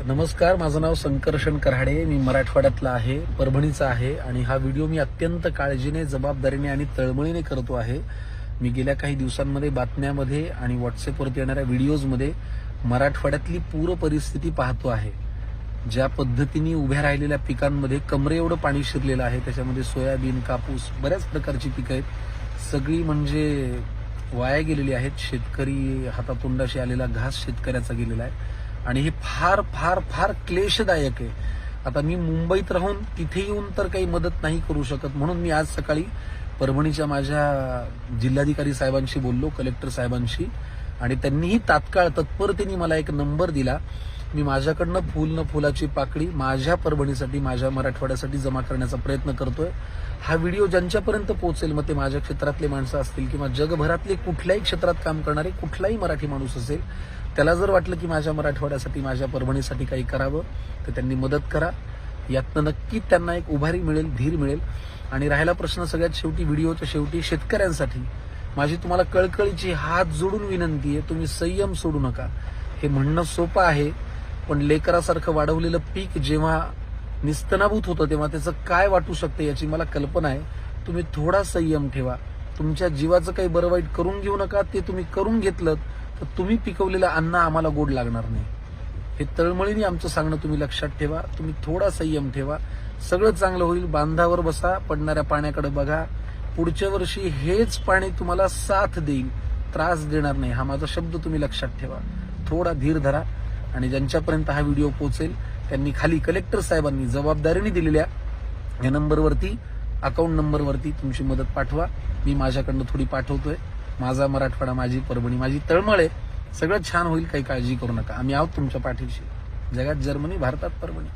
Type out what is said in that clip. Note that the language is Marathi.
नमस्कार, माझं नाव संकर्षण कराडे. मी मराठवाड्यातला आहे, परभणीचा आहे आणि हा व्हिडिओ मी अत्यंत काळजीने, जबाबदारीने आणि तळमळीने करतो आहे. मी गेल्या काही दिवसांमध्ये बातम्यामध्ये आणि व्हॉट्सअपवरती येणाऱ्या व्हिडिओजमध्ये मराठवाड्यातली पूर परिस्थिती पाहतो आहे. ज्या पद्धतीने उभ्या राहिलेल्या पिकांमध्ये कमरे एवढं पाणी शिरलेलं आहे, त्याच्यामध्ये सोयाबीन, कापूस, बऱ्याच प्रकारची पिकं आहेत. सगळी म्हणजे वाया गेलेली आहेत. शेतकरी हातातोंडाशी आलेला घास शेतकऱ्याचा गेलेला आहे आणि हे फार फार फार क्लेशदायक आहे. आता मी मुंबईत राहून तिथे येऊन तर काही मदत नाही करू शकत, म्हणून मी आज सकाळी परभणीच्या माझ्या जिल्हाधिकारी साहेबांशी बोललो, कलेक्टर साहेबांशी, आणि त्यांनीही तात्काळ तत्परतेने मला एक नंबर दिला. मी माझ्याकडनं फुल न फुलाची पाकळी माझ्या परभणीसाठी, माझ्या मराठवाड्यासाठी जमा करण्याचा प्रयत्न करतोय. हा व्हिडिओ ज्यांच्यापर्यंत पोहोचेल, मग ते माझ्या क्षेत्रातले माणसं असतील किंवा जगभरातले कुठल्याही क्षेत्रात काम करणारे कुठलाही मराठी माणूस असेल, त्याला जर वाटलं की माझ्या मराठवाड्यासाठी, माझ्या परभणीसाठी काही करावं, तर त्यांनी मदत करा. यातनं नक्की त्यांना एक उभारी मिळेल, धीर मिळेल. आणि राहिला प्रश्न सगळ्यात शेवटी, व्हिडिओच्या शेवटी, शेतकऱ्यांसाठी माझी तुम्हाला कळकळीची हात जोडून विनंती आहे, तुम्ही संयम सोडू नका. हे म्हणणं सोपं आहे, पण लेकरासारखं वाढवलेलं पीक जेव्हा निस्तनाभूत होतं तेव्हा त्याचं काय वाटू शकतं याची मला कल्पना आहे. तुम्ही थोडा संयम ठेवा. तुमच्या जीवाचं काही बरं वाईट करून घेऊ नका. ते तुम्ही करून घेतलं तर तुम्ही पिकवलेलं अन्न आम्हाला गोड लागणार नाही. हे तळमळीने आमचं सांगणं तुम्ही लक्षात ठेवा. तुम्ही थोडा संयम ठेवा, सगळं चांगलं होईल. बांधावर बसा, पडणाऱ्या पाण्याकडे बघा. पुढच्या वर्षी हेच पाणी तुम्हाला साथ देईल, त्रास देणार नाही. हा माझा शब्द तुम्ही लक्षात ठेवा. थोडा धीर धरा. आणि ज्यांच्यापर्यंत हा व्हिडिओ पोहोचेल त्यांनी खाली कलेक्टर साहेबांनी जबाबदारीने दिलेल्या या नंबरवरती, अकाउंट नंबरवरती तुमची मदत पाठवा. मी माझ्याकडनं थोडी पाठवतोय. माझा मराठवाडा, माझी परभणी, माझी तळमळ आहे. सगळं छान होईल, काही काळजी करू नका. आम्ही आहोत तुमच्या पाठीशी. जगात जर्मनी, भारतात परभणी.